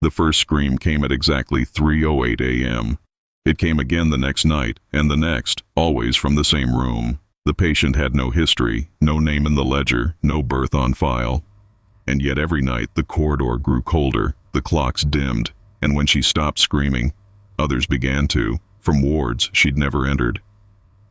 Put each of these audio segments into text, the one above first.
The first scream came at exactly 3:08 a.m. It came again the next night, and the next, always from the same room. The patient had no history, no name in the ledger, no birth on file. And yet every night the corridor grew colder, the clocks dimmed, and when she stopped screaming, others began to, from wards she'd never entered.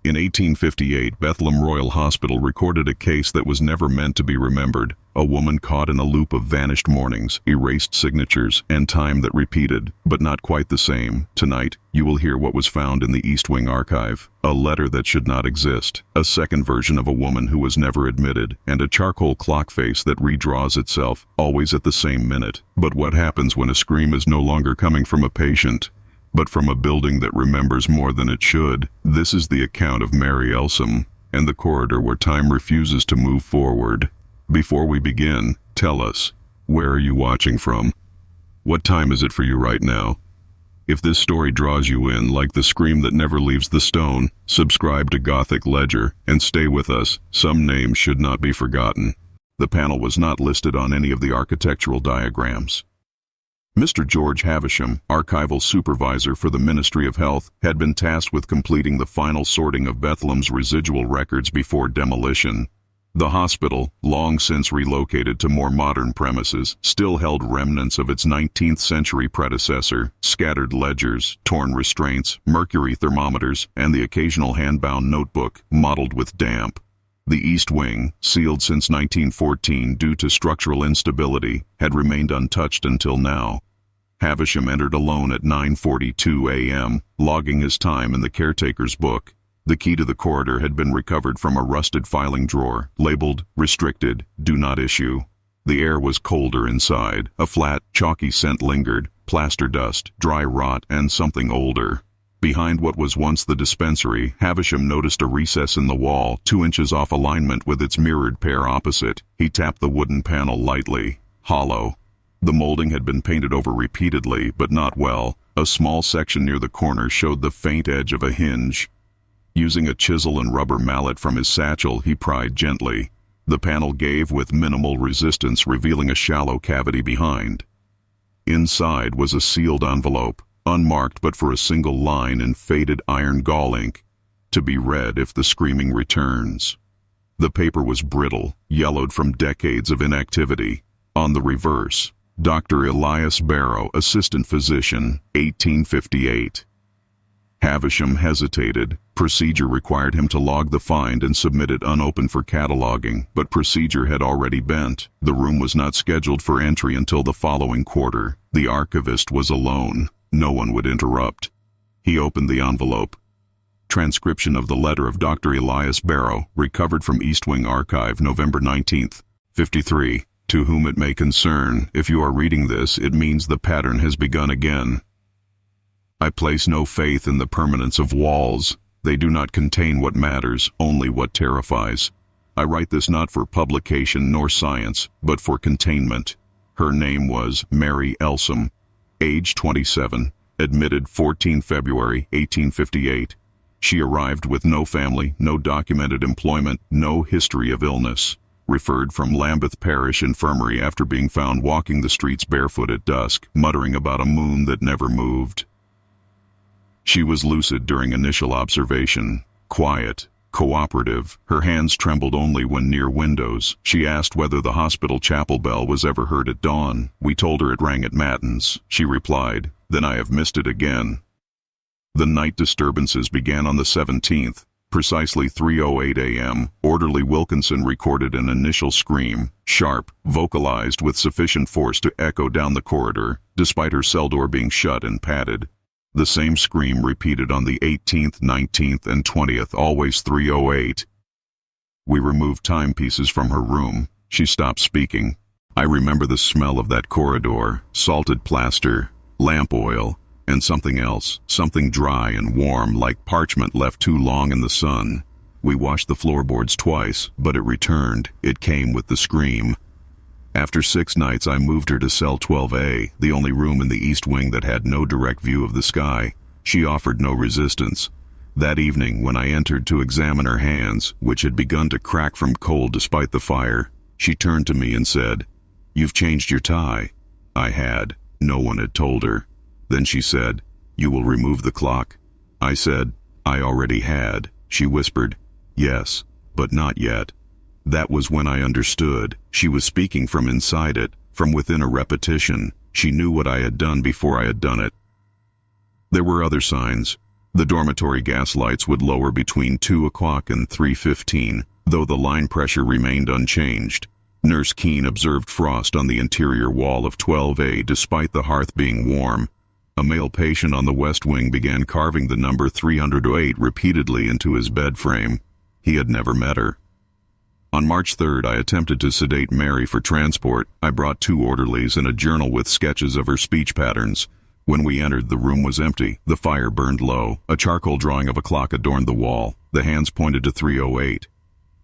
In 1858, Bethlehem Royal Hospital recorded a case that was never meant to be remembered, a woman caught in a loop of vanished mornings, erased signatures, and time that repeated, but not quite the same. Tonight, you will hear what was found in the East Wing archive, a letter that should not exist, a second version of a woman who was never admitted, and a charcoal clock face that redraws itself, always at the same minute. But what happens when a scream is no longer coming from a patient, but from a building that remembers more than it should? This is the account of Mary Elsom, and the corridor where time refuses to move forward. Before we begin, tell us, where are you watching from? What time is it for you right now? If this story draws you in like the scream that never leaves the stone, subscribe to Gothic Ledger and stay with us. Some names should not be forgotten. The panel was not listed on any of the architectural diagrams. Mr. George Havisham, archival supervisor for the Ministry of Health, had been tasked with completing the final sorting of Bethlehem's residual records before demolition. The hospital, long since relocated to more modern premises, still held remnants of its 19th century predecessor, scattered ledgers, torn restraints, mercury thermometers, and the occasional hand-bound notebook, mottled with damp. The East Wing, sealed since 1914 due to structural instability, had remained untouched until now. Havisham entered alone at 9:42 a.m., logging his time in the caretaker's book. The key to the corridor had been recovered from a rusted filing drawer, labeled, "Restricted, do not issue." The air was colder inside. A flat, chalky scent lingered, plaster dust, dry rot, and something older. Behind what was once the dispensary, Havisham noticed a recess in the wall, 2 inches off alignment with its mirrored pair opposite. He tapped the wooden panel lightly. Hollow. The molding had been painted over repeatedly, but not well. A small section near the corner showed the faint edge of a hinge. Using a chisel and rubber mallet from his satchel, he pried gently. The panel gave with minimal resistance, revealing a shallow cavity behind. Inside was a sealed envelope, unmarked but for a single line in faded iron gall ink, to be read if the screaming returns. The paper was brittle, yellowed from decades of inactivity. On the reverse, Dr. Elias Barrow, assistant physician, 1858. Havisham hesitated. Procedure required him to log the find and submit it unopened for cataloging, but procedure had already bent. The room was not scheduled for entry until the following quarter. The archivist was alone. No one would interrupt. He opened the envelope. Transcription of the letter of Dr. Elias Barrow, recovered from East Wing Archive, November 19th, 53. To whom it may concern, if you are reading this, it means the pattern has begun again. I place no faith in the permanence of walls. They do not contain what matters, only what terrifies. I write this not for publication nor science, but for containment. Her name was Mary Elsom. Age 27, admitted 14 February 1858. She arrived with no family, no documented employment, no history of illness. Referred from Lambeth Parish Infirmary after being found walking the streets barefoot at dusk, muttering about a moon that never moved. She was lucid during initial observation, quiet, cooperative. Her hands trembled only when near windows. She asked whether the hospital chapel bell was ever heard at dawn. We told her it rang at matins. She replied, "Then I have missed it again." The night disturbances began on the 17th. Precisely 3:08 a.m., Orderly Wilkinson recorded an initial scream, sharp, vocalized with sufficient force to echo down the corridor, despite her cell door being shut and padded. The same scream repeated on the 18th, 19th, and 20th, always 3:08. We removed timepieces from her room. She stopped speaking. I remember the smell of that corridor, salted plaster, lamp oil, and something else, something dry and warm like parchment left too long in the sun. We washed the floorboards twice, but it returned. It came with the scream. After 6 nights, I moved her to cell 12A, the only room in the East Wing that had no direct view of the sky. She offered no resistance. That evening, when I entered to examine her hands, which had begun to crack from cold despite the fire, she turned to me and said, "You've changed your tie." I had. No one had told her. Then she said, "You will remove the clock." I said, "I already had." She whispered, "Yes, but not yet." That was when I understood. She was speaking from inside it, from within a repetition. She knew what I had done before I had done it. There were other signs. The dormitory gas lights would lower between 2 o'clock and 3:15, though the line pressure remained unchanged. Nurse Keene observed frost on the interior wall of 12A despite the hearth being warm. A male patient on the west wing began carving the number 308 repeatedly into his bed frame. He had never met her. On March 3rd, I attempted to sedate Mary for transport. I brought 2 orderlies and a journal with sketches of her speech patterns. When we entered, the room was empty. The fire burned low. A charcoal drawing of a clock adorned the wall. The hands pointed to 308.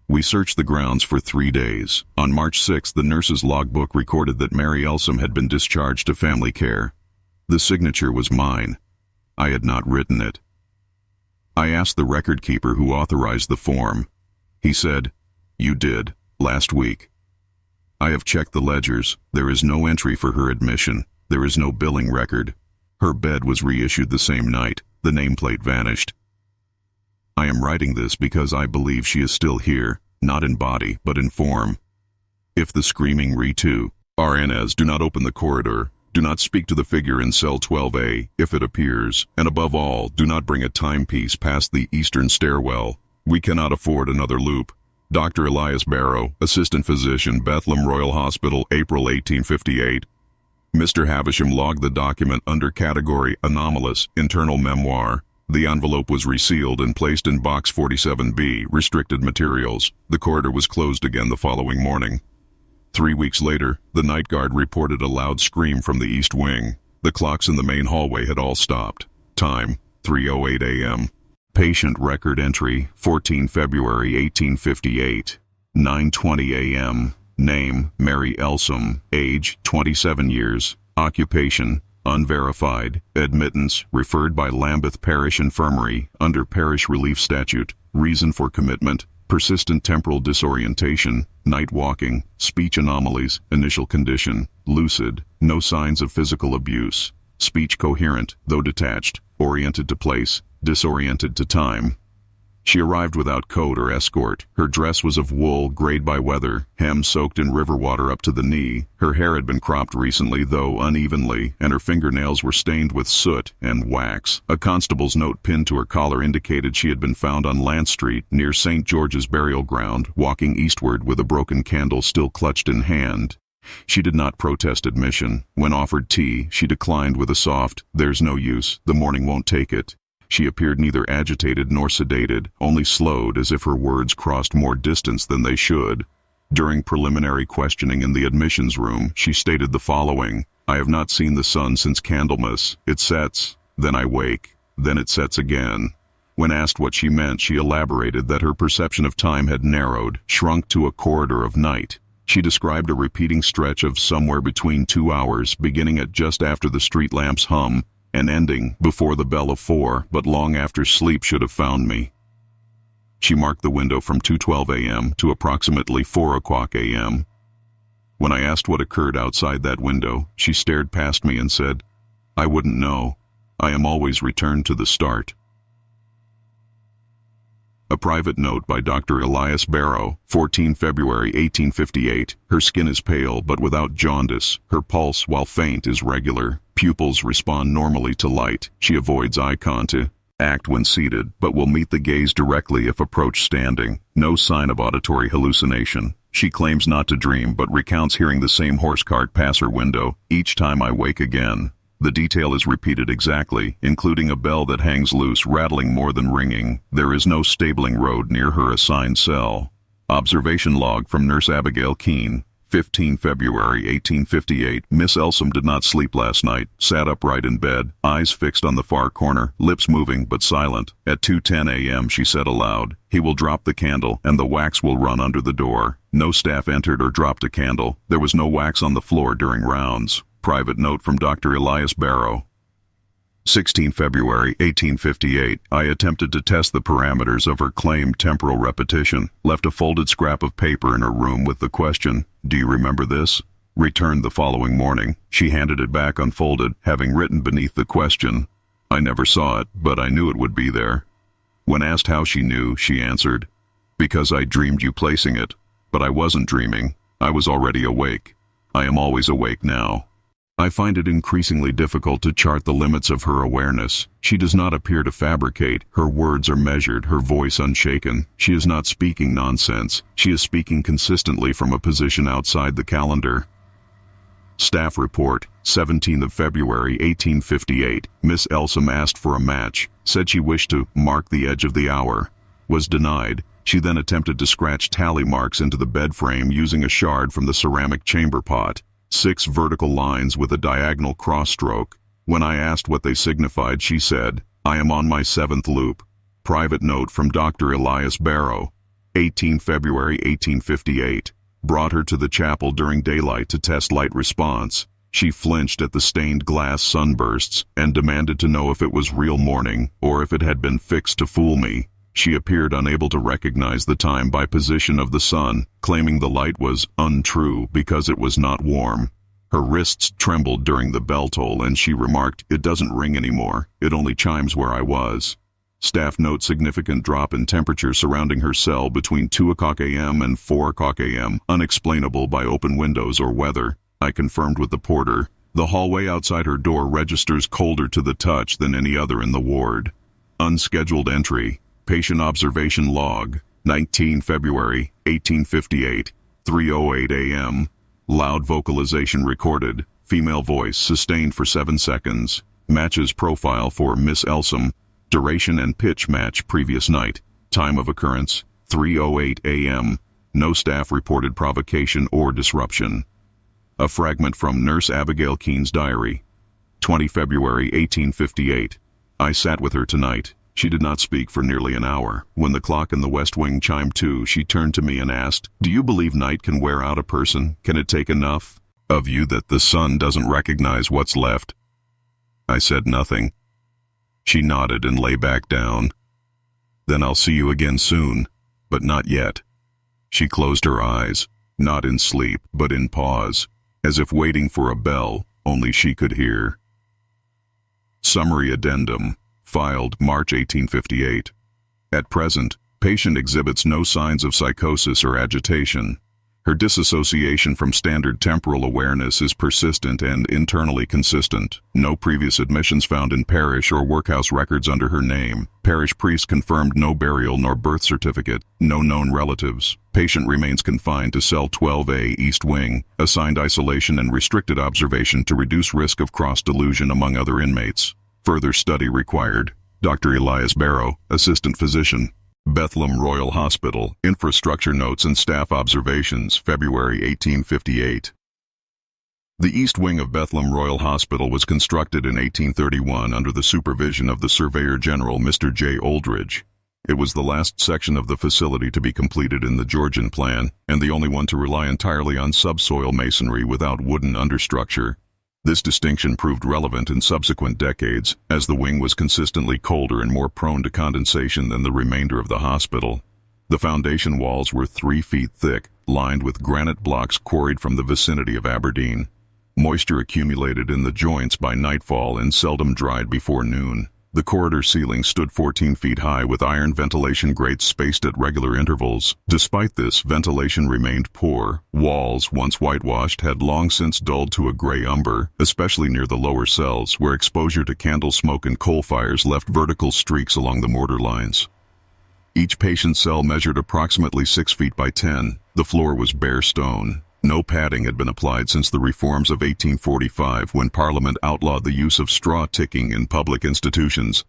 We searched the grounds for 3 days. On March 6th, the nurse's logbook recorded that Mary Elsom had been discharged to family care. The signature was mine. I had not written it. I asked the record keeper who authorized the form. He said, "You did, last week." I have checked the ledgers. There is no entry for her admission. There is no billing record. Her bed was reissued the same night. The nameplate vanished. I am writing this because I believe she is still here, not in body, but in form. If the screaming Ritu, RNs, do not open the corridor, do not speak to the figure in cell 12A if it appears, and above all, do not bring a timepiece past the eastern stairwell. We cannot afford another loop. Dr. Elias Barrow, Assistant Physician, Bethlehem Royal Hospital, April 1858. Mr. Havisham logged the document under category Anomalous, Internal Memoir. The envelope was resealed and placed in Box 47B, Restricted Materials. The corridor was closed again the following morning. 3 weeks later, the night guard reported a loud scream from the east wing. The clocks in the main hallway had all stopped. Time, 3:08 a.m. Patient record entry, 14 February 1858, 9:20 a.m. Name, Mary Elsom. Age, 27 years. Occupation, unverified. Admittance, referred by Lambeth Parish Infirmary, under Parish Relief Statute. Reason for commitment, persistent temporal disorientation, night walking, speech anomalies, initial condition, lucid, no signs of physical abuse. Speech coherent, though detached, oriented to place, disoriented to time. She arrived without coat or escort. Her dress was of wool, grayed by weather, hem soaked in river water up to the knee. Her hair had been cropped recently, though unevenly, and her fingernails were stained with soot and wax. A constable's note pinned to her collar indicated she had been found on Lance Street, near St. George's burial ground, walking eastward with a broken candle still clutched in hand. She did not protest admission. When offered tea, she declined with a soft, "There's no use, the morning won't take it." She appeared neither agitated nor sedated, only slowed as if her words crossed more distance than they should. During preliminary questioning in the admissions room, she stated the following: "I have not seen the sun since Candlemas. It sets, then I wake, then it sets again." When asked what she meant, she elaborated that her perception of time had narrowed, shrunk to a corridor of night. She described a repeating stretch of somewhere between 2 hours, beginning at just after the street lamps hum, and ending before the bell of 4, but long after sleep should have found me. She marked the window from 2:12 a.m. to approximately 4 o'clock a.m. When I asked what occurred outside that window, she stared past me and said, "I wouldn't know. I am always returned to the start." A private note by Dr. Elias Barrow, 14 February 1858. Her skin is pale but without jaundice. Her pulse, while faint, is regular. Pupils respond normally to light. She avoids eye contact when seated, but will meet the gaze directly if approached standing. No sign of auditory hallucination. She claims not to dream, but recounts hearing the same horse cart pass her window each time I wake again. The detail is repeated exactly, including a bell that hangs loose, rattling more than ringing. There is no stabling road near her assigned cell. Observation log from Nurse Abigail Keene, 15 February 1858. Miss Elsom did not sleep last night, sat upright in bed, eyes fixed on the far corner, lips moving but silent. At 2:10 a.m. she said aloud, "He will drop the candle and the wax will run under the door." No staff entered or dropped a candle. There was no wax on the floor during rounds. Private note from Dr. Elias Barrow. 16 February 1858. I attempted to test the parameters of her claimed temporal repetition. Left a folded scrap of paper in her room with the question, "Do you remember this?" Returned the following morning. She handed it back unfolded, having written beneath the question, "I never saw it, but I knew it would be there." When asked how she knew, she answered, "Because I dreamed you placing it. But I wasn't dreaming. I was already awake. I am always awake now." I find it increasingly difficult to chart the limits of her awareness. She does not appear to fabricate. Her words are measured, her voice unshaken. She is not speaking nonsense. She is speaking consistently from a position outside the calendar. Staff report, 17th of February, 1858. Miss Elsom asked for a match, said she wished to mark the edge of the hour. Was denied. She then attempted to scratch tally marks into the bed frame using a shard from the ceramic chamber pot. 6 vertical lines with a diagonal cross stroke. When I asked what they signified, she said, "I am on my 7th loop." Private note from Dr. Elias Barrow, 18 February 1858. Brought her to the chapel during daylight to test light response. She flinched at the stained glass sunbursts and demanded to know if it was real morning or if it had been fixed to fool me. She appeared unable to recognize the time by position of the sun, claiming the light was untrue because it was not warm. Her wrists trembled during the bell toll, and she remarked, "It doesn't ring anymore. It only chimes where I was." Staff note significant drop in temperature surrounding her cell between 2 o'clock a.m. and 4 o'clock a.m., unexplainable by open windows or weather. I confirmed with the porter. The hallway outside her door registers colder to the touch than any other in the ward. Unscheduled entry. Patient observation log, 19 February, 1858, 3:08 a.m. Loud vocalization recorded. Female voice sustained for 7 seconds. Matches profile for Miss Elsom. Duration and pitch match previous night. Time of occurrence, 3:08 a.m. No staff reported provocation or disruption. A fragment from Nurse Abigail Keene's diary. 20 February 1858. I sat with her tonight. She did not speak for nearly an hour. When the clock in the west wing chimed 2, she turned to me and asked, "Do you believe night can wear out a person? Can it take enough of you that the sun doesn't recognize what's left?" I said nothing. She nodded and lay back down. "Then I'll see you again soon, but not yet." She closed her eyes, not in sleep, but in pause, as if waiting for a bell only she could hear. Summary addendum, filed March 1858. At present, patient exhibits no signs of psychosis or agitation. Her disassociation from standard temporal awareness is persistent and internally consistent. No previous admissions found in parish or workhouse records under her name. Parish priest confirmed no burial nor birth certificate. No known relatives. Patient remains confined to cell 12A East Wing, assigned isolation and restricted observation to reduce risk of cross-delusion among other inmates. Further study required. Dr. Elias Barrow, Assistant Physician. Bethlehem Royal Hospital, Infrastructure Notes and Staff Observations, February 1858. The East Wing of Bethlehem Royal Hospital was constructed in 1831 under the supervision of the Surveyor General Mr. J. Oldridge. It was the last section of the facility to be completed in the Georgian plan, and the only one to rely entirely on subsoil masonry without wooden understructure. This distinction proved relevant in subsequent decades, as the wing was consistently colder and more prone to condensation than the remainder of the hospital. The foundation walls were 3 feet thick, lined with granite blocks quarried from the vicinity of Aberdeen. Moisture accumulated in the joints by nightfall and seldom dried before noon. The corridor ceiling stood 14 feet high with iron ventilation grates spaced at regular intervals. Despite this, ventilation remained poor. Walls, once whitewashed, had long since dulled to a gray umber, especially near the lower cells, where exposure to candle smoke and coal fires left vertical streaks along the mortar lines. Each patient cell measured approximately 6 feet by 10. The floor was bare stone. No padding had been applied since the reforms of 1845, when Parliament outlawed the use of straw ticking in public institutions.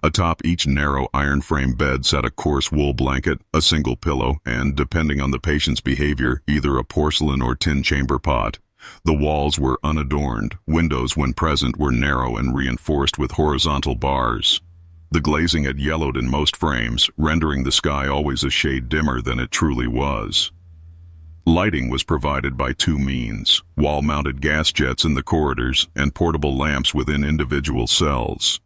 Atop each narrow iron-frame bed sat a coarse wool blanket, a single pillow, and, depending on the patient's behavior, either a porcelain or tin chamber pot. The walls were unadorned. Windows, when present, were narrow and reinforced with horizontal bars. The glazing had yellowed in most frames, rendering the sky always a shade dimmer than it truly was. Lighting was provided by 2 means: wall-mounted gas jets in the corridors and portable lamps within individual cells.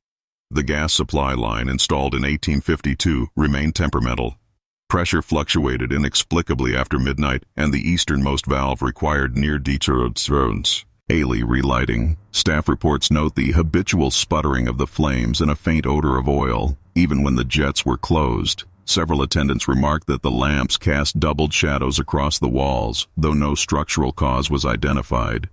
The gas supply line, installed in 1852, remained temperamental. Pressure fluctuated inexplicably after midnight, and the easternmost valve required near-deterrence. Ailey relighting. Staff reports note the habitual sputtering of the flames and a faint odor of oil, even when the jets were closed. Several attendants remarked that the lamps cast doubled shadows across the walls, though no structural cause was identified.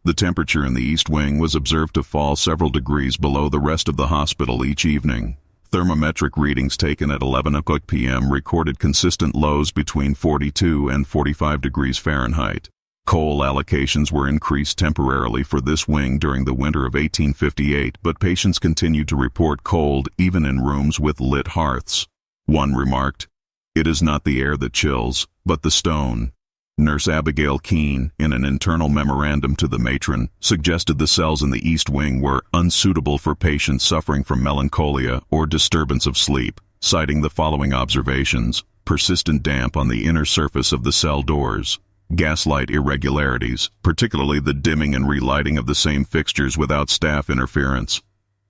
The temperature in the East Wing was observed to fall several degrees below the rest of the hospital each evening. Thermometric readings taken at 11 p.m. recorded consistent lows between 42 and 45 degrees Fahrenheit. Coal allocations were increased temporarily for this wing during the winter of 1858, but patients continued to report cold even in rooms with lit hearths. One remarked, "It is not the air that chills, but the stone." Nurse Abigail Keene, in an internal memorandum to the matron, suggested the cells in the East Wing were unsuitable for patients suffering from melancholia or disturbance of sleep, citing the following observations: persistent damp on the inner surface of the cell doors, gaslight irregularities, particularly the dimming and relighting of the same fixtures without staff interference,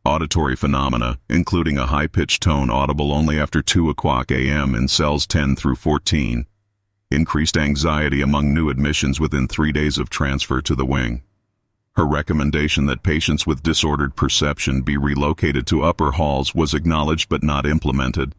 auditory phenomena, including a high-pitched tone audible only after 2 a.m. in cells 10 through 14, increased anxiety among new admissions within 3 days of transfer to the wing. Her recommendation that patients with disordered perception be relocated to upper halls was acknowledged but not implemented.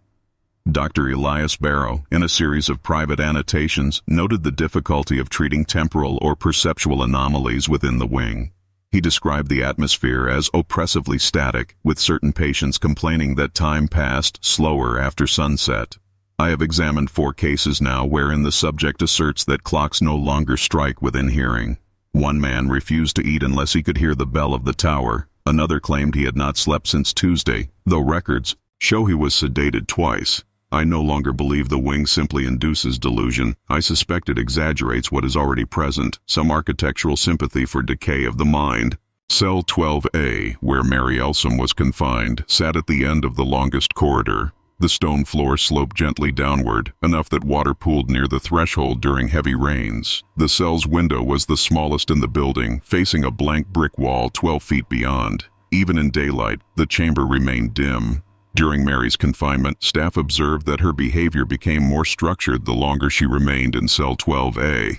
Dr. Elias Barrow, in a series of private annotations, noted the difficulty of treating temporal or perceptual anomalies within the wing. He described the atmosphere as oppressively static, with certain patients complaining that time passed slower after sunset. I have examined 4 cases now wherein the subject asserts that clocks no longer strike within hearing. One man refused to eat unless he could hear the bell of the tower. Another claimed he had not slept since Tuesday, though records show he was sedated twice. I no longer believe the wing simply induces delusion. I suspect it exaggerates what is already present, some architectural sympathy for decay of the mind. Cell 12A, where Mary Elsom was confined, sat at the end of the longest corridor. The stone floor sloped gently downward, enough that water pooled near the threshold during heavy rains. The cell's window was the smallest in the building, facing a blank brick wall 12 feet beyond. Even in daylight, the chamber remained dim. During Mary's confinement, staff observed that her behavior became more structured the longer she remained in cell 12A.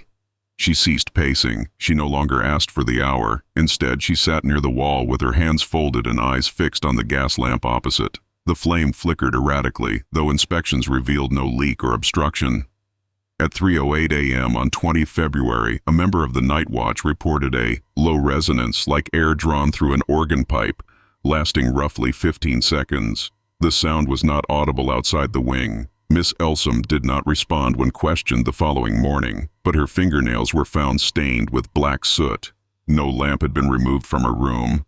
She ceased pacing. She no longer asked for the hour. Instead, she sat near the wall with her hands folded and eyes fixed on the gas lamp opposite. The flame flickered erratically, though inspections revealed no leak or obstruction. At 3:08 a.m. on 20 February, a member of the night watch reported a low resonance like air drawn through an organ pipe, lasting roughly 15 seconds. The sound was not audible outside the wing. Miss Elsom did not respond when questioned the following morning, but her fingernails were found stained with black soot. No lamp had been removed from her room.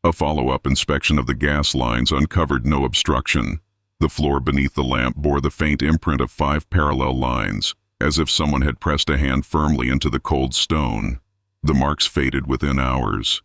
A follow-up inspection of the gas lines uncovered no obstruction. The floor beneath the lamp bore the faint imprint of 5 parallel lines, as if someone had pressed a hand firmly into the cold stone. The marks faded within hours.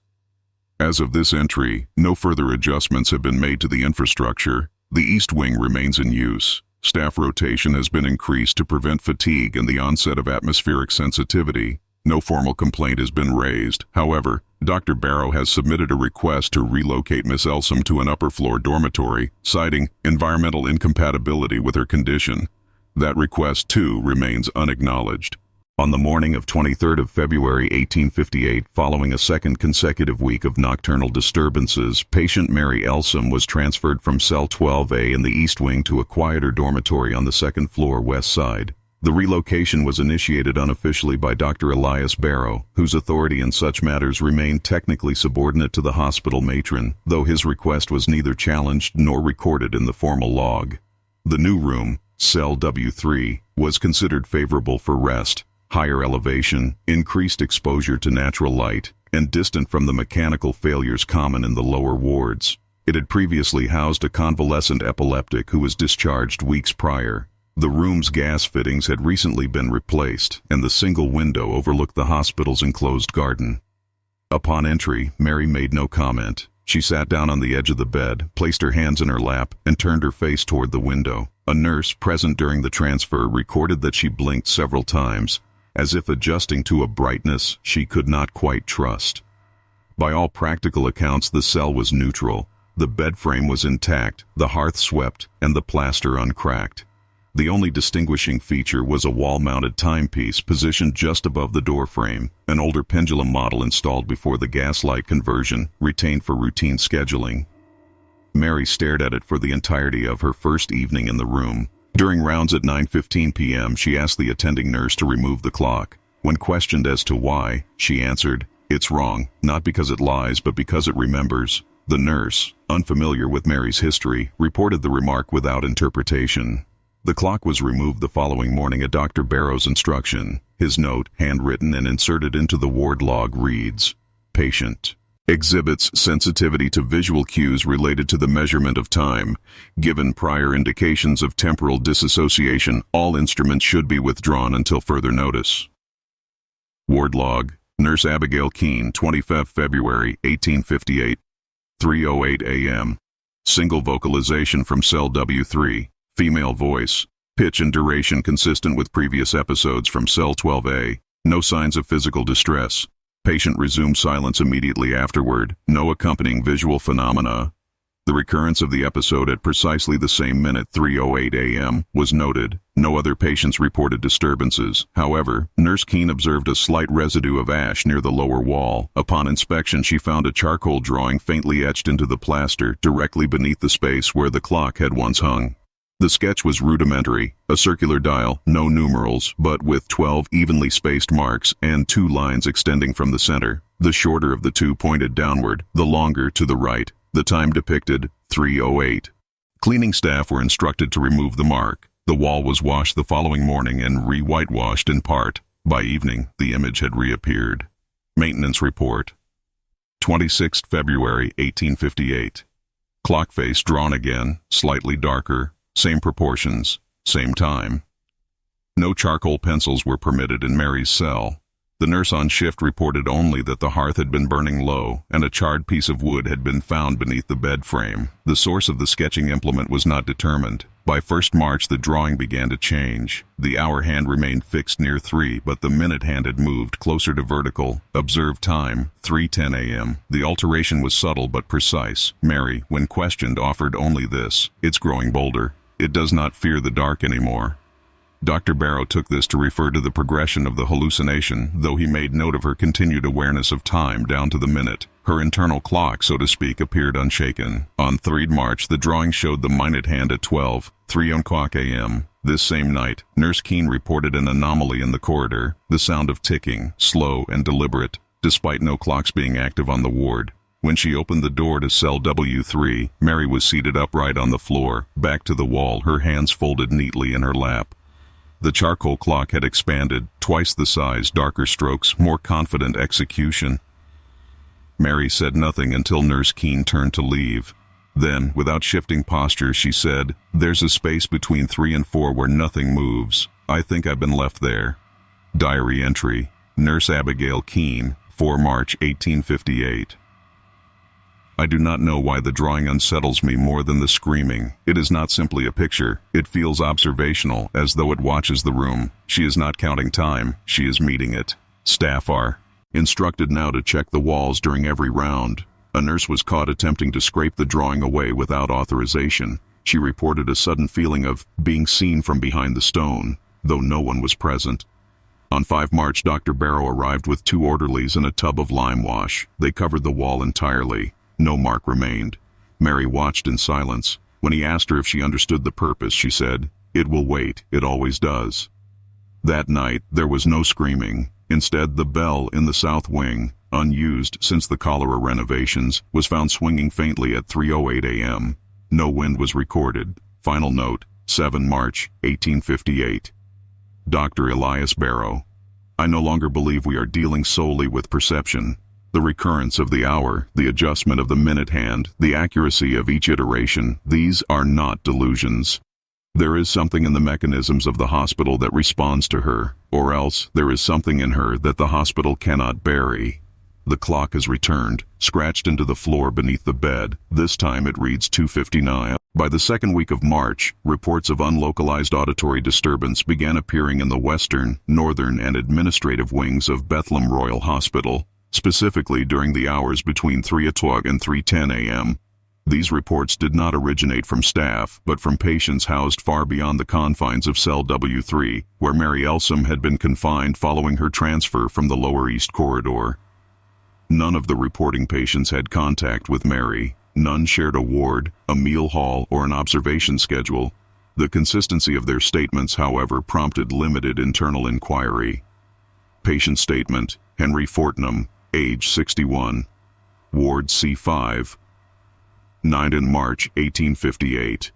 As of this entry, no further adjustments have been made to the infrastructure. The East Wing remains in use. Staff rotation has been increased to prevent fatigue and the onset of atmospheric sensitivity. No formal complaint has been raised. However, Dr. Barrow has submitted a request to relocate Miss Elsom to an upper-floor dormitory, citing environmental incompatibility with her condition. That request, too, remains unacknowledged. On the morning of 23rd of February 1858, following a second consecutive week of nocturnal disturbances, patient Mary Elsom was transferred from cell 12A in the East Wing to a quieter dormitory on the second floor west side. The relocation was initiated unofficially by Dr. Elias Barrow, whose authority in such matters remained technically subordinate to the hospital matron, though his request was neither challenged nor recorded in the formal log. The new room, cell W3, was considered favorable for rest. Higher elevation, increased exposure to natural light, and distant from the mechanical failures common in the lower wards. It had previously housed a convalescent epileptic who was discharged weeks prior. The room's gas fittings had recently been replaced, and the single window overlooked the hospital's enclosed garden. Upon entry, Mary made no comment. She sat down on the edge of the bed, placed her hands in her lap, and turned her face toward the window. A nurse present during the transfer recorded that she blinked several times, as if adjusting to a brightness she could not quite trust. By all practical accounts, the cell was neutral. The bed frame was intact, the hearth swept, and the plaster uncracked. The only distinguishing feature was a wall-mounted timepiece positioned just above the doorframe, an older pendulum model installed before the gaslight conversion, retained for routine scheduling. Mary stared at it for the entirety of her first evening in the room. During rounds at 9:15 p.m., she asked the attending nurse to remove the clock. When questioned as to why, she answered, "It's wrong, not because it lies, but because it remembers." The nurse, unfamiliar with Mary's history, reported the remark without interpretation. The clock was removed the following morning at Dr. Barrow's instruction. His note, handwritten and inserted into the ward log, reads, "Patient exhibits sensitivity to visual cues related to the measurement of time. Given prior indications of temporal disassociation, all instruments should be withdrawn until further notice." Ward log, Nurse Abigail Keene, 25 February, 1858, 3:08 a.m. Single vocalization from cell W3. Female voice. Pitch and duration consistent with previous episodes from cell 12A. No signs of physical distress. Patient resumed silence immediately afterward. No accompanying visual phenomena. The recurrence of the episode at precisely the same minute, 3:08 a.m., was noted. No other patients reported disturbances. However, Nurse Keene observed a slight residue of ash near the lower wall. Upon inspection, she found a charcoal drawing faintly etched into the plaster directly beneath the space where the clock had once hung. The sketch was rudimentary, a circular dial, no numerals, but with 12 evenly spaced marks and 2 lines extending from the center. The shorter of the 2 pointed downward, the longer to the right. The time depicted, 3:08. Cleaning staff were instructed to remove the mark. The wall was washed the following morning and re-whitewashed in part. By evening, the image had reappeared. Maintenance report. 26th February, 1858. Clock face drawn again, slightly darker. Same proportions, same time. No charcoal pencils were permitted in Mary's cell. The nurse on shift reported only that the hearth had been burning low and a charred piece of wood had been found beneath the bed frame. The source of the sketching implement was not determined. By 1st March, the drawing began to change. The hour hand remained fixed near 3, but the minute hand had moved closer to vertical. Observed time, 3:10 a.m. The alteration was subtle but precise. Mary, when questioned, offered only this: "It's growing bolder. It does not fear the dark anymore." Dr. Barrow took this to refer to the progression of the hallucination, though he made note of her continued awareness of time down to the minute. Her internal clock, so to speak, appeared unshaken. On 3 March, the drawing showed the minute hand at 12:03 a.m. This same night, Nurse Keene reported an anomaly in the corridor, the sound of ticking, slow and deliberate, despite no clocks being active on the ward. When she opened the door to cell W3, Mary was seated upright on the floor, back to the wall, her hands folded neatly in her lap. The charcoal clock had expanded, twice the size, darker strokes, more confident execution. Mary said nothing until Nurse Keene turned to leave. Then, without shifting posture, she said, "There's a space between 3 and 4 where nothing moves. I think I've been left there." Diary entry, Nurse Abigail Keene, 4 March 1858. I do not know why the drawing unsettles me more than the screaming. It is not simply a picture. It feels observational, as though it watches the room. She is not counting time. She is meeting it. Staff are instructed now to check the walls during every round. A nurse was caught attempting to scrape the drawing away without authorization. She reported a sudden feeling of being seen from behind the stone, though no one was present. On 5 March, Dr. Barrow arrived with 2 orderlies and a tub of lime wash. They covered the wall entirely. No mark remained. Mary watched in silence. When he asked her if she understood the purpose, she said, "It will wait. It always does." That night, there was no screaming. Instead, the bell in the south wing, unused since the cholera renovations, was found swinging faintly at 3:08 a.m. No wind was recorded. Final note, 7 March, 1858. Dr. Elias Barrow. I no longer believe we are dealing solely with perception. The recurrence of the hour, the adjustment of the minute hand, the accuracy of each iteration, these are not delusions. There is something in the mechanisms of the hospital that responds to her, or else there is something in her that the hospital cannot bury. The clock is returned, scratched into the floor beneath the bed. This time it reads 2:59. By the second week of March, reports of unlocalized auditory disturbance began appearing in the western, northern, and administrative wings of Bethlehem Royal Hospital, specifically during the hours between 3 o'clock and 3:10 a.m. These reports did not originate from staff, but from patients housed far beyond the confines of cell W3, where Mary Elsom had been confined following her transfer from the Lower East Corridor. None of the reporting patients had contact with Mary. None shared a ward, a meal hall, or an observation schedule. The consistency of their statements, however, prompted limited internal inquiry. Patient statement: Henry Fortnum, age 61. Ward C5. 9 in March 1858.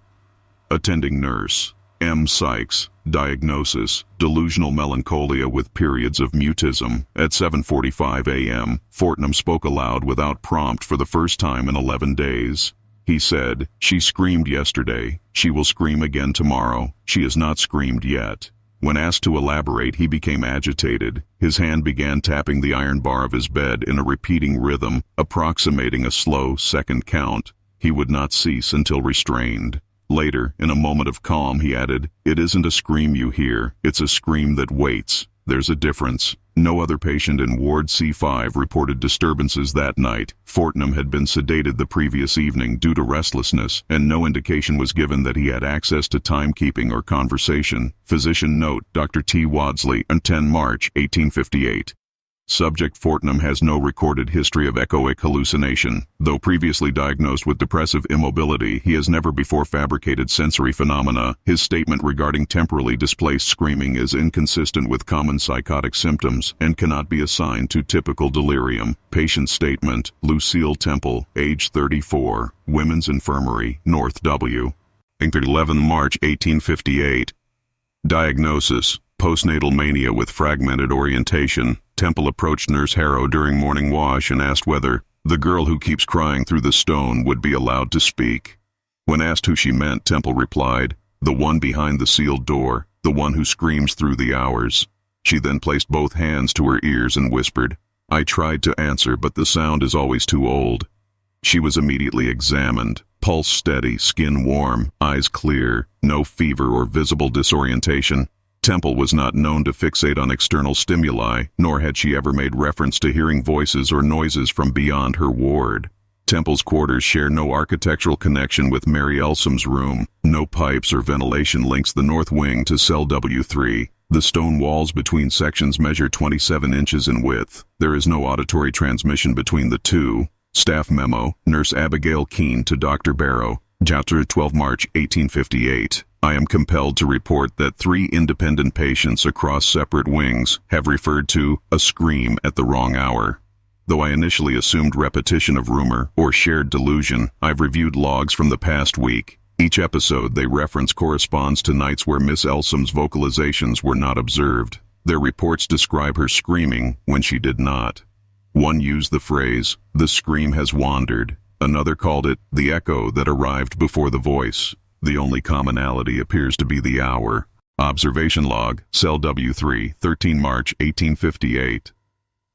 Attending nurse: M. Sykes. Diagnosis: delusional melancholia with periods of mutism. At 7:45 a.m., Fortnum spoke aloud without prompt for the first time in 11 days. He said, "She screamed yesterday. She will scream again tomorrow. She has not screamed yet." When asked to elaborate, he became agitated. His hand began tapping the iron bar of his bed in a repeating rhythm, approximating a slow second count. He would not cease until restrained. Later, in a moment of calm, he added, "It isn't a scream you hear, it's a scream that waits. There's a difference." No other patient in Ward C5 reported disturbances that night. Fortnum had been sedated the previous evening due to restlessness, and no indication was given that he had access to timekeeping or conversation. Physician note: Dr. T. Wadsley, on 10 March 1858. Subject: Fortnum has no recorded history of echoic hallucination. Though previously diagnosed with depressive immobility, he has never before fabricated sensory phenomena. His statement regarding temporally displaced screaming is inconsistent with common psychotic symptoms and cannot be assigned to typical delirium. Patient statement: Lucille Temple, age 34, Women's Infirmary, North W. 11 March 1858. Diagnosis: postnatal mania with fragmented orientation. Temple approached Nurse Harrow during morning wash and asked whether the girl who keeps crying through the stone would be allowed to speak. When asked who she meant, Temple replied, "The one behind the sealed door, the one who screams through the hours." She then placed both hands to her ears and whispered, "I tried to answer, but the sound is always too old." She was immediately examined. Pulse steady, skin warm, eyes clear, no fever or visible disorientation. Temple was not known to fixate on external stimuli, nor had she ever made reference to hearing voices or noises from beyond her ward. Temple's quarters share no architectural connection with Mary Elsom's room. No pipes or ventilation links the north wing to cell W3. The stone walls between sections measure 27 inches in width. There is no auditory transmission between the two. Staff memo: Nurse Abigail Keene to Dr. Barrow, Chapter 12 March 1858. I am compelled to report that 3 independent patients across separate wings have referred to a scream at the wrong hour. Though I initially assumed repetition of rumor or shared delusion, I've reviewed logs from the past week. Each episode they reference corresponds to nights where Miss Elsom's vocalizations were not observed. Their reports describe her screaming when she did not. One used the phrase, "The scream has wandered." Another called it, "the echo that arrived before the voice." The only commonality appears to be the hour. Observation log, cell W3, 13 March 1858.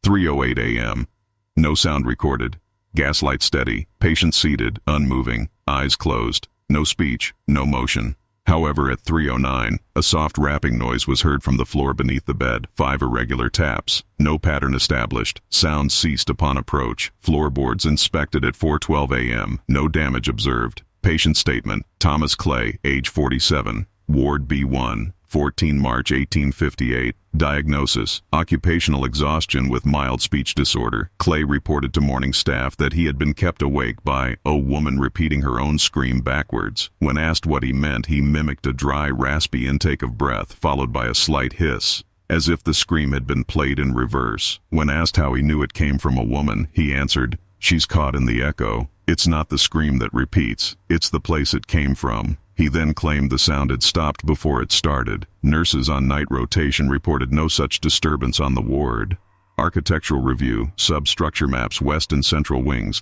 3:08 a.m. No sound recorded. Gaslight steady, patient seated, unmoving, eyes closed, no speech, no motion. However, at 3:09, a soft rapping noise was heard from the floor beneath the bed, 5 irregular taps. No pattern established. Sound ceased upon approach. Floorboards inspected at 4:12 a.m. No damage observed. Patient statement: Thomas Clay, age 47, Ward B1, 14 March 1858. Diagnosis: occupational exhaustion with mild speech disorder. Clay reported to morning staff that he had been kept awake by a woman repeating her own scream backwards. When asked what he meant, he mimicked a dry, raspy intake of breath, followed by a slight hiss, as if the scream had been played in reverse. When asked how he knew it came from a woman, he answered, "She's caught in the echo. It's not the scream that repeats, it's the place it came from." He then claimed the sound had stopped before it started. Nurses on night rotation reported no such disturbance on the ward. Architectural review, substructure maps west and central wings,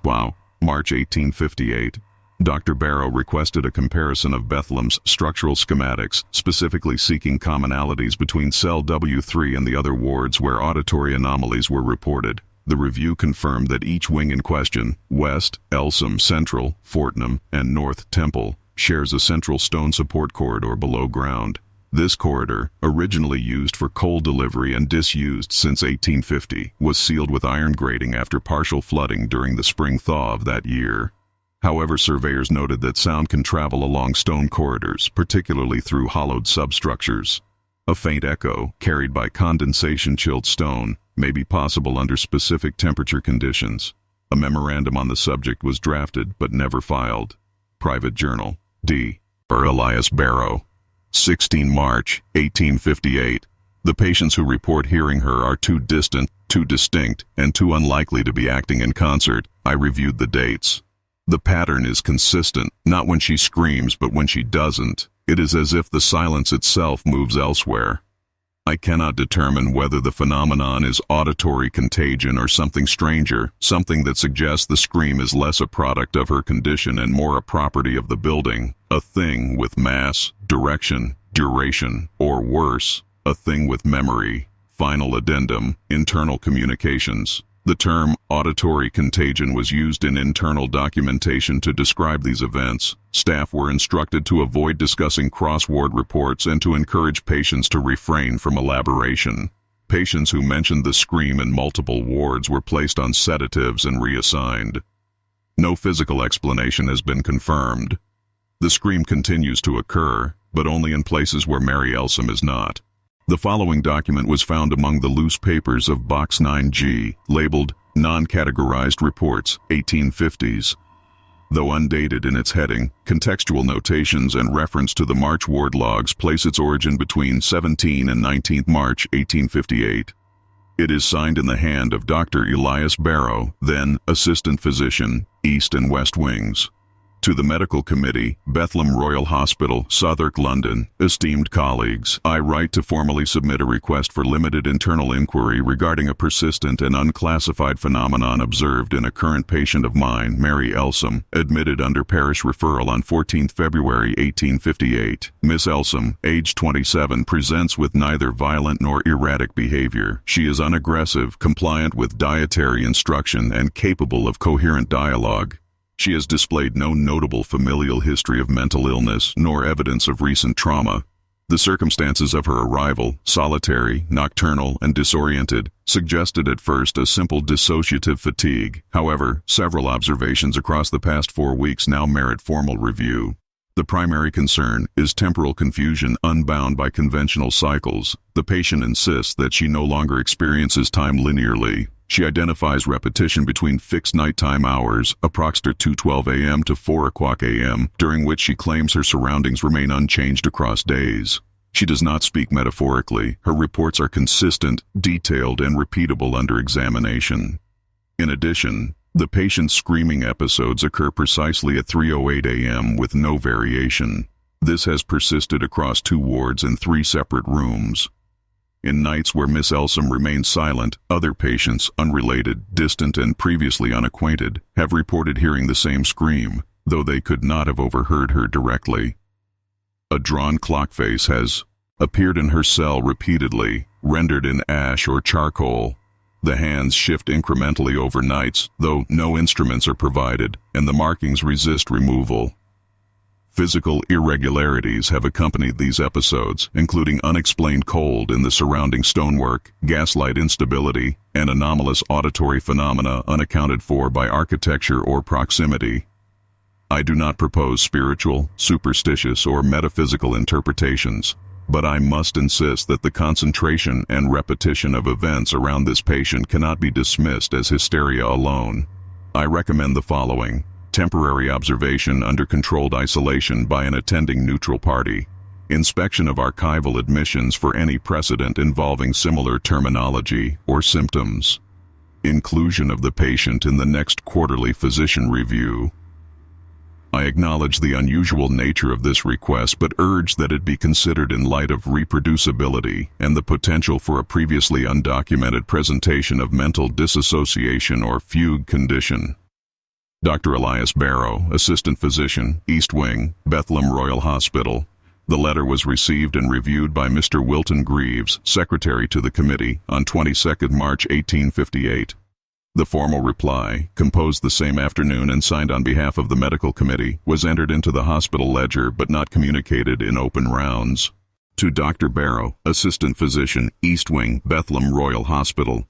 March 1858. Dr. Barrow requested a comparison of Bethlehem's structural schematics, specifically seeking commonalities between cell W3 and the other wards where auditory anomalies were reported. The review confirmed that each wing in question, West, Elsom, Central, Fortnum, and North, Temple, shares a central stone support corridor below ground. This corridor, originally used for coal delivery and disused since 1850, was sealed with iron grating after partial flooding during the spring thaw of that year. However, surveyors noted that sound can travel along stone corridors, particularly through hollowed substructures. A faint echo, carried by condensation-chilled stone, may be possible under specific temperature conditions. A memorandum on the subject was drafted but never filed. Private Journal, D. Elias Barrow. 16 March, 1858. The patients who report hearing her are too distant, too distinct, and too unlikely to be acting in concert. I reviewed the dates. The pattern is consistent, not when she screams but when she doesn't. It is as if the silence itself moves elsewhere. I cannot determine whether the phenomenon is auditory contagion or something stranger, something that suggests the scream is less a product of her condition and more a property of the building, a thing with mass, direction, duration, or worse, a thing with memory. Final addendum, internal communications. The term auditory contagion was used in internal documentation to describe these events. Staff were instructed to avoid discussing cross-ward reports and to encourage patients to refrain from elaboration. Patients who mentioned the scream in multiple wards were placed on sedatives and reassigned. No physical explanation has been confirmed. The scream continues to occur, but only in places where Mary Elsom is not. The following document was found among the loose papers of Box 9G, labeled Non-Categorized Reports, 1850s. Though undated in its heading, contextual notations and reference to the March ward logs place its origin between 17 and 19 March 1858. It is signed in the hand of Dr. Elias Barrow, then Assistant Physician, East and West Wings. To the Medical Committee, Bethlem Royal Hospital, Southwark, London. Esteemed colleagues, I write to formally submit a request for limited internal inquiry regarding a persistent and unclassified phenomenon observed in a current patient of mine, Mary Elsom, admitted under parish referral on 14 February 1858. Miss Elsom, age 27, presents with neither violent nor erratic behavior. She is unaggressive, compliant with dietary instruction, and capable of coherent dialogue. She has displayed no notable familial history of mental illness, nor evidence of recent trauma. The circumstances of her arrival, solitary, nocturnal, and disoriented, suggested at first a simple dissociative fatigue. However, several observations across the past 4 weeks now merit formal review. The primary concern is temporal confusion unbound by conventional cycles. The patient insists that she no longer experiences time linearly. She identifies repetition between fixed nighttime hours, approximately 2:12 a.m. to 4 o'clock a.m., during which she claims her surroundings remain unchanged across days. She does not speak metaphorically. Her reports are consistent, detailed, and repeatable under examination. In addition, the patient's screaming episodes occur precisely at 3:08 a.m. with no variation. This has persisted across 2 wards and 3 separate rooms. In nights where Miss Elsom remains silent, other patients, unrelated, distant, and previously unacquainted, have reported hearing the same scream, though they could not have overheard her directly. A drawn clock face has appeared in her cell repeatedly, rendered in ash or charcoal. The hands shift incrementally over nights, though no instruments are provided, and the markings resist removal. Physical irregularities have accompanied these episodes, including unexplained cold in the surrounding stonework, gaslight instability, and anomalous auditory phenomena unaccounted for by architecture or proximity. I do not propose spiritual, superstitious, or metaphysical interpretations, but I must insist that the concentration and repetition of events around this patient cannot be dismissed as hysteria alone. I recommend the following: temporary observation under controlled isolation by an attending neutral party, inspection of archival admissions for any precedent involving similar terminology or symptoms, inclusion of the patient in the next quarterly physician review. I acknowledge the unusual nature of this request, but urge that it be considered in light of reproducibility and the potential for a previously undocumented presentation of mental disassociation or fugue condition. Dr. Elias Barrow, Assistant Physician, East Wing, Bethlem Royal Hospital. The letter was received and reviewed by Mr. Wilton Greaves, Secretary to the Committee, on 22 March 1858. The formal reply, composed the same afternoon and signed on behalf of the Medical Committee, was entered into the hospital ledger but not communicated in open rounds. To Dr. Barrow, Assistant Physician, East Wing, Bethlem Royal Hospital.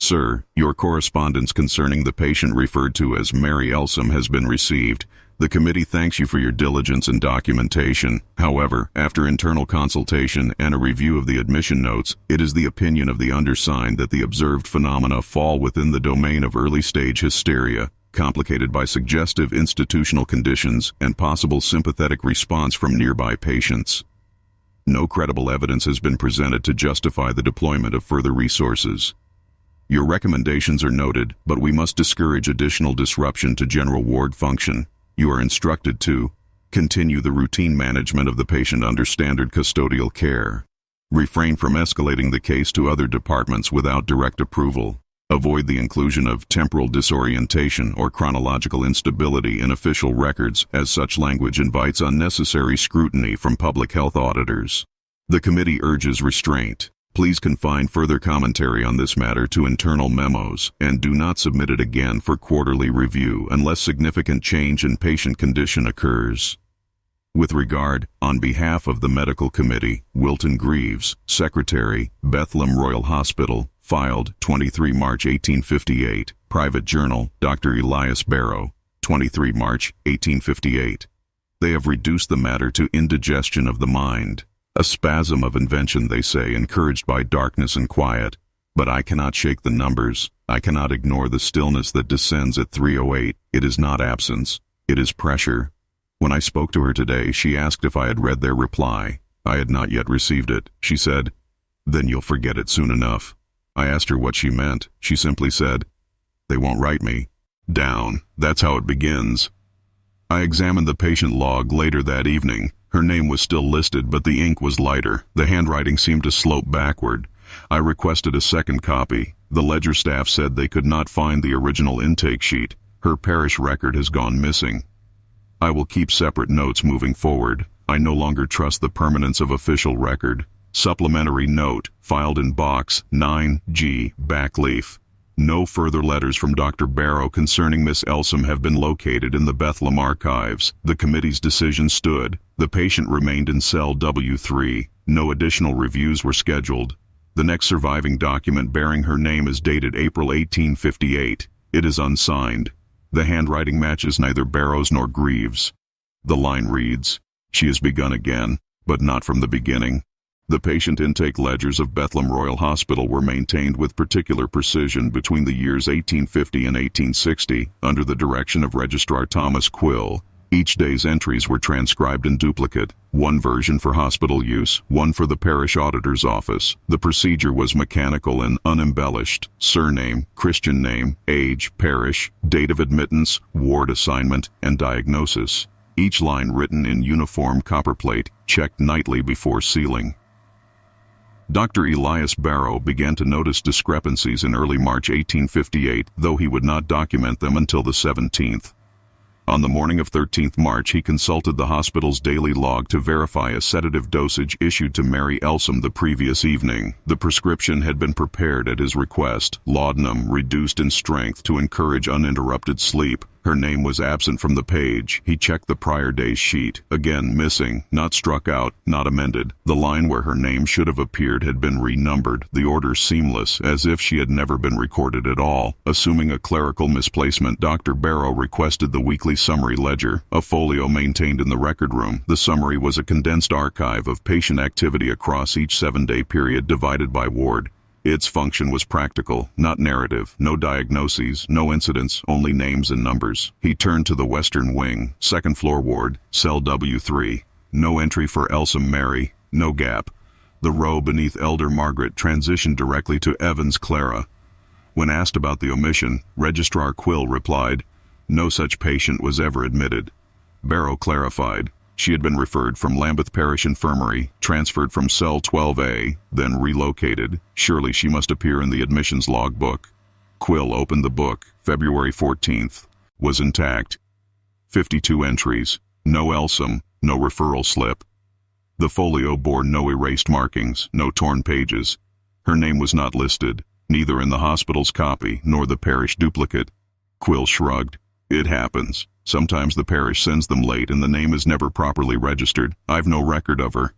Sir, your correspondence concerning the patient referred to as Mary Elsom has been received. The committee thanks you for your diligence and documentation. However, after internal consultation and a review of the admission notes, it is the opinion of the undersigned that the observed phenomena fall within the domain of early-stage hysteria, complicated by suggestive institutional conditions and possible sympathetic response from nearby patients. No credible evidence has been presented to justify the deployment of further resources. Your recommendations are noted, but we must discourage additional disruption to general ward function. You are instructed to continue the routine management of the patient under standard custodial care. Refrain from escalating the case to other departments without direct approval. Avoid the inclusion of temporal disorientation or chronological instability in official records, as such language invites unnecessary scrutiny from public health auditors. The committee urges restraint. Please confine further commentary on this matter to internal memos, and do not submit it again for quarterly review unless significant change in patient condition occurs. With regard, on behalf of the Medical Committee, Wilton Greaves, Secretary, Bethlehem Royal Hospital, filed 23 March 1858, Private Journal, Dr. Elias Barrow, 23 March 1858. They have reduced the matter to indigestion of the mind. A spasm of invention, they say, encouraged by darkness and quiet. But I cannot shake the numbers. I cannot ignore the stillness that descends at 3:08. It is not absence. It is pressure. When I spoke to her today, she asked if I had read their reply. I had not yet received it. She said, "Then you'll forget it soon enough." I asked her what she meant. She simply said, "They won't write me down." That's how it begins. I examined the patient log later that evening. Her name was still listed, but the ink was lighter. The handwriting seemed to slope backward. I requested a second copy. The ledger staff said they could not find the original intake sheet. Her parish record has gone missing. I will keep separate notes moving forward. I no longer trust the permanence of official record. Supplementary note, filed in box 9G, back leaf. No further letters from Dr. Barrow concerning Miss Elsom have been located in the Bethlehem archives. The committee's decision stood. The patient remained in cell W3. No additional reviews were scheduled. The next surviving document bearing her name is dated April 1858. It is unsigned. The handwriting matches neither Barrow's nor Greaves. The line reads, "She has begun again, but not from the beginning." The patient intake ledgers of Bethlehem Royal Hospital were maintained with particular precision between the years 1850 and 1860 under the direction of Registrar Thomas Quill. Each day's entries were transcribed in duplicate, one version for hospital use, one for the parish auditor's office. The procedure was mechanical and unembellished. Surname, Christian name, age, parish, date of admittance, ward assignment, and diagnosis. Each line written in uniform copperplate, checked nightly before sealing. Dr. Elias Barrow began to notice discrepancies in early March 1858, though he would not document them until the 17th. On the morning of 13th March, he consulted the hospital's daily log to verify a sedative dosage issued to Mary Elsom the previous evening. The prescription had been prepared at his request, laudanum reduced in strength to encourage uninterrupted sleep. Her name was absent from the page. He checked the prior day's sheet. Again missing, not struck out, not amended. The line where her name should have appeared had been renumbered, the order seamless, as if she had never been recorded at all. Assuming a clerical misplacement, Dr. Barrow requested the weekly summary ledger, a folio maintained in the record room. The summary was a condensed archive of patient activity across each 7-day period divided by ward. Its function was practical, not narrative, no diagnoses, no incidents, only names and numbers. He turned to the western wing, second floor ward, cell W3. No entry for Elsom Mary, no gap. The row beneath Elder Margaret transitioned directly to Evans Clara. When asked about the omission, Registrar Quill replied, "No such patient was ever admitted." Barrow clarified. She had been referred from Lambeth Parish Infirmary, transferred from cell 12A, then relocated. Surely she must appear in the admissions logbook. Quill opened the book. February 14th. Was intact. 52 entries. No Elsom, no referral slip. The folio bore no erased markings, no torn pages. Her name was not listed, neither in the hospital's copy nor the parish duplicate. Quill shrugged. It happens. Sometimes the parish sends them late and the name is never properly registered. I've no record of her.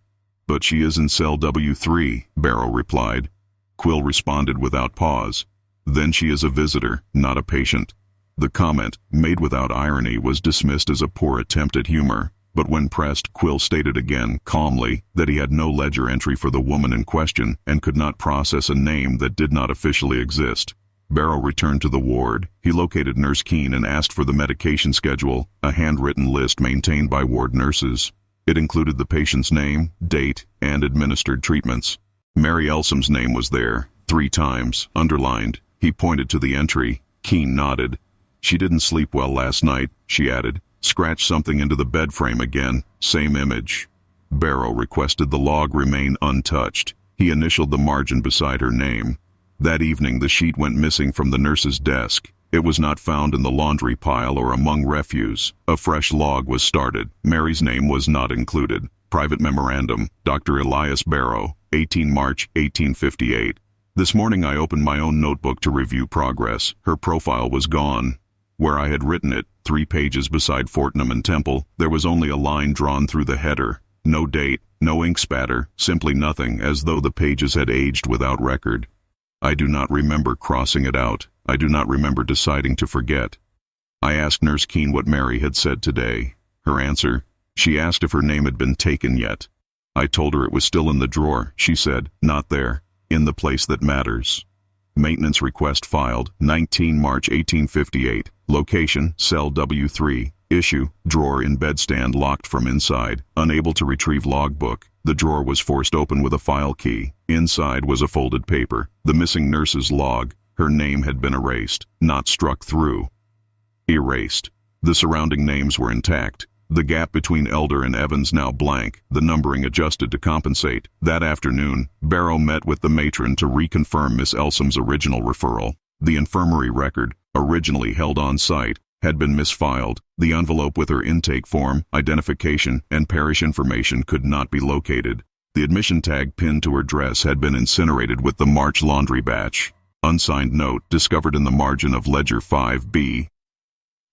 But she is in cell W3, Barrow replied. Quill responded without pause. Then she is a visitor, not a patient. The comment, made without irony, was dismissed as a poor attempt at humor, but when pressed, Quill stated again, calmly, that he had no ledger entry for the woman in question and could not process a name that did not officially exist. Barrow returned to the ward. He located Nurse Keene and asked for the medication schedule, a handwritten list maintained by ward nurses. It included the patient's name, date, and administered treatments. Mary Elsom's name was there, 3 times, underlined. He pointed to the entry. Keene nodded. She didn't sleep well last night, she added. Scratched something into the bed frame again. Same image. Barrow requested the log remain untouched. He initialed the margin beside her name. That evening the sheet went missing from the nurse's desk. It was not found in the laundry pile or among refuse. A fresh log was started. Mary's name was not included. Private memorandum, Dr. Elias Barrow, 18 March 1858. This morning I opened my own notebook to review progress. Her profile was gone. Where I had written it, 3 pages beside Fortnum and Temple, there was only a line drawn through the header. No date, no ink spatter, simply nothing, as though the pages had aged without record. I do not remember crossing it out. I do not remember deciding to forget. I asked Nurse Keene what Mary had said today. Her answer, she asked if her name had been taken yet. I told her it was still in the drawer. She said, not there, in the place that matters. Maintenance request filed, 19 March 1858. Location, cell W3. Issue, drawer in bedstand locked from inside. Unable to retrieve logbook. The drawer was forced open with a file key. Inside was a folded paper. The missing nurse's log. Her name had been erased, not struck through. Erased. The surrounding names were intact. The gap between Elder and Evans now blank, the numbering adjusted to compensate. That afternoon, Barrow met with the matron to reconfirm Miss Elsom's original referral. The infirmary record, originally held on site, had been misfiled. The envelope with her intake form, identification, and parish information could not be located. The admission tag pinned to her dress had been incinerated with the March laundry batch. Unsigned note discovered in the margin of Ledger 5B.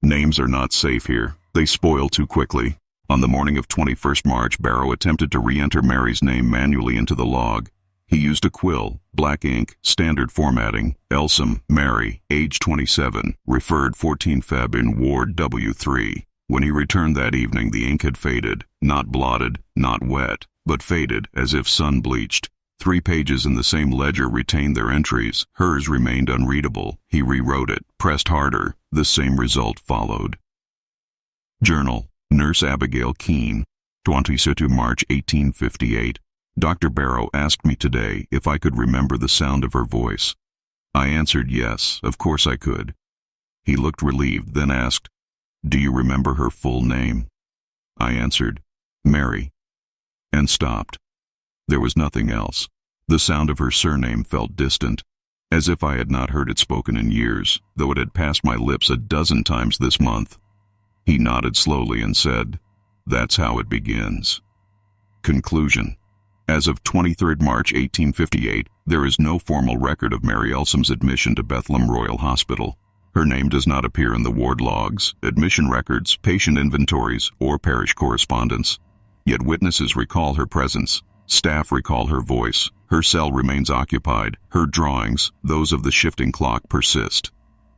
Names are not safe here. They spoil too quickly. On the morning of 21st March, Barrow attempted to re-enter Mary's name manually into the log. He used a quill, black ink, standard formatting, Elsom, Mary, age 27, referred 14 Feb in Ward W3. When he returned that evening, the ink had faded, not blotted, not wet, but faded as if sun-bleached. 3 pages in the same ledger retained their entries. Hers remained unreadable. He rewrote it, pressed harder. The same result followed. Journal, Nurse Abigail Keene, 22 March 1858. Dr. Barrow asked me today if I could remember the sound of her voice. I answered yes, of course I could. He looked relieved, then asked, do you remember her full name? I answered, Mary, and stopped. There was nothing else. The sound of her surname felt distant, as if I had not heard it spoken in years, though it had passed my lips a dozen times this month. He nodded slowly and said, that's how it begins. Conclusion. As of 23 March 1858, there is no formal record of Mary Elsom's admission to Bethlehem Royal Hospital. Her name does not appear in the ward logs, admission records, patient inventories, or parish correspondence. Yet witnesses recall her presence. Staff recall her voice. Her cell remains occupied. Her drawings, those of the shifting clock, persist.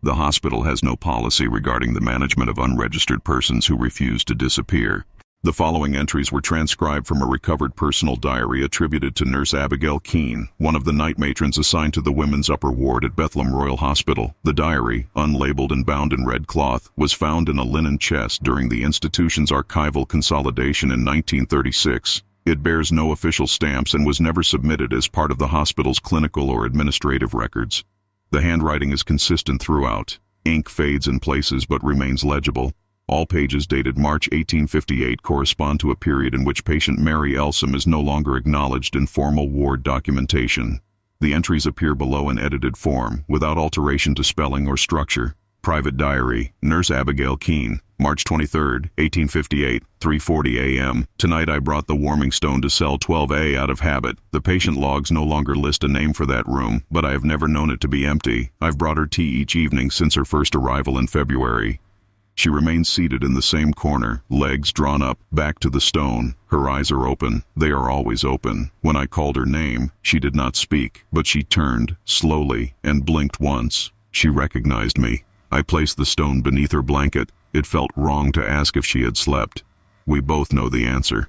The hospital has no policy regarding the management of unregistered persons who refuse to disappear. The following entries were transcribed from a recovered personal diary attributed to Nurse Abigail Keene, one of the night matrons assigned to the women's upper ward at Bethlehem Royal Hospital. The diary, unlabeled and bound in red cloth, was found in a linen chest during the institution's archival consolidation in 1936. It bears no official stamps and was never submitted as part of the hospital's clinical or administrative records. The handwriting is consistent throughout. Ink fades in places but remains legible. All pages dated March 1858 correspond to a period in which patient Mary Elsom is no longer acknowledged in formal ward documentation. The entries appear below in edited form, without alteration to spelling or structure. Private diary, Nurse Abigail Keene, March 23, 1858, 3:40 a.m. Tonight I brought the warming stone to cell 12A out of habit. The patient logs no longer list a name for that room, but I have never known it to be empty. I've brought her tea each evening since her first arrival in February. She remains seated in the same corner, legs drawn up, back to the stone. Her eyes are open. They are always open. When I called her name, she did not speak, but she turned, slowly, and blinked once. She recognized me. I placed the stone beneath her blanket. It felt wrong to ask if she had slept. We both know the answer.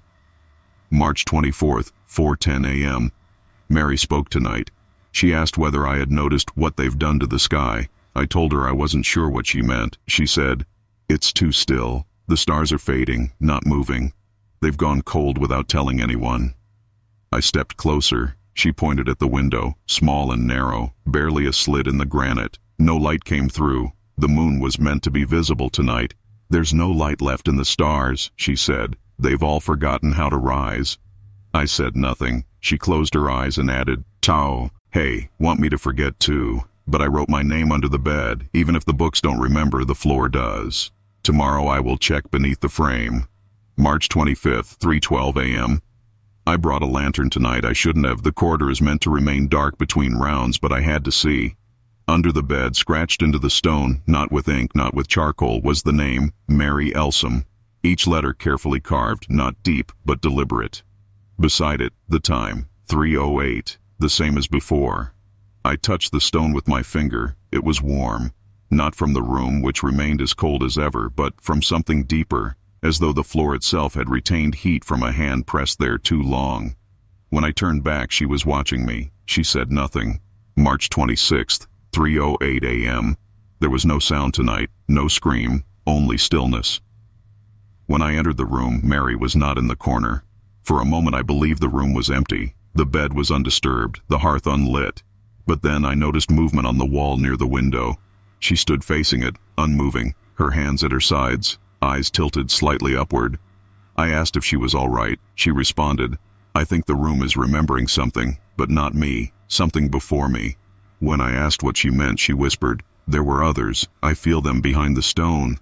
March 24th, 4:10 a.m. Mary spoke tonight. She asked whether I had noticed what they've done to the sky. I told her I wasn't sure what she meant. She said, "It's too still. The stars are fading, not moving. They've gone cold without telling anyone." I stepped closer. She pointed at the window, small and narrow, barely a slit in the granite. No light came through. The moon was meant to be visible tonight. "There's no light left in the stars," she said. "They've all forgotten how to rise." I said nothing. She closed her eyes and added, "Tao, hey, want me to forget too? But I wrote my name under the bed. Even if the books don't remember, the floor does. Tomorrow I will check beneath the frame." March 25th, 3:12 a.m. I brought a lantern tonight. I shouldn't have. The corridor is meant to remain dark between rounds, but I had to see. Under the bed, scratched into the stone, not with ink, not with charcoal, was the name, Mary Elsom. Each letter carefully carved, not deep, but deliberate. Beside it, the time, 3:08, the same as before. I touched the stone with my finger. It was warm. Not from the room, which remained as cold as ever, but from something deeper, as though the floor itself had retained heat from a hand pressed there too long. When I turned back, she was watching me. She said nothing. March 26th, 3:08 a.m. There was no sound tonight, no scream, only stillness. When I entered the room, Mary was not in the corner. For a moment I believed the room was empty. The bed was undisturbed, the hearth unlit. But then I noticed movement on the wall near the window. She stood facing it, unmoving, her hands at her sides, eyes tilted slightly upward. I asked if she was all right. She responded, "I think the room is remembering something, but not me, something before me." When I asked what she meant, she whispered, "There were others. I feel them behind the stone."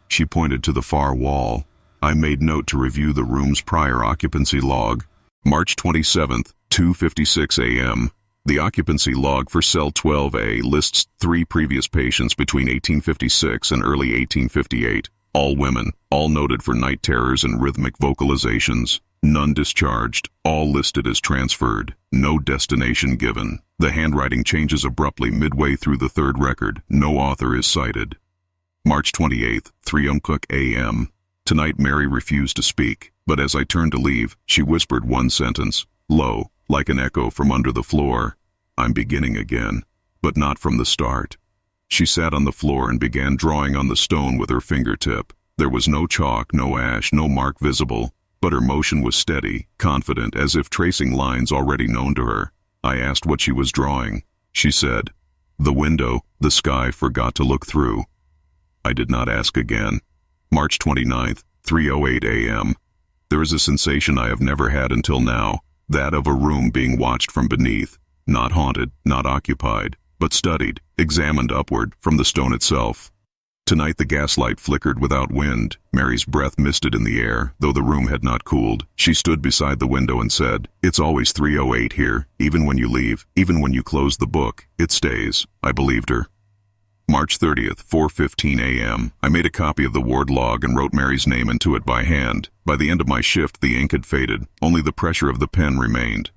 She pointed to the far wall. I made note to review the room's prior occupancy log. March 27th, 2:56 a.m. The occupancy log for cell 12A lists 3 previous patients between 1856 and early 1858. All women, all noted for night terrors and rhythmic vocalizations. None discharged, all listed as transferred. No destination given. The handwriting changes abruptly midway through the 3rd record. No author is cited. March 28th, 3:00 a.m. Tonight Mary refused to speak, but as I turned to leave, she whispered one sentence, low, like an echo from under the floor. "I'm beginning again, but not from the start." She sat on the floor and began drawing on the stone with her fingertip. There was no chalk, no ash, no mark visible, but her motion was steady, confident, as if tracing lines already known to her. I asked what she was drawing. She said, "The window, the sky forgot to look through." I did not ask again. March 29th, 3:08 a.m. There is a sensation I have never had until now, that of a room being watched from beneath, not haunted, not occupied, but studied, examined upward from the stone itself. Tonight the gaslight flickered without wind. Mary's breath misted in the air, though the room had not cooled. She stood beside the window and said, "It's always 3:08 here, even when you leave, even when you close the book, it stays." I believed her. March 30th, 4:15 a.m. I made a copy of the ward log and wrote Mary's name into it by hand. By the end of my shift, the ink had faded. Only the pressure of the pen remained.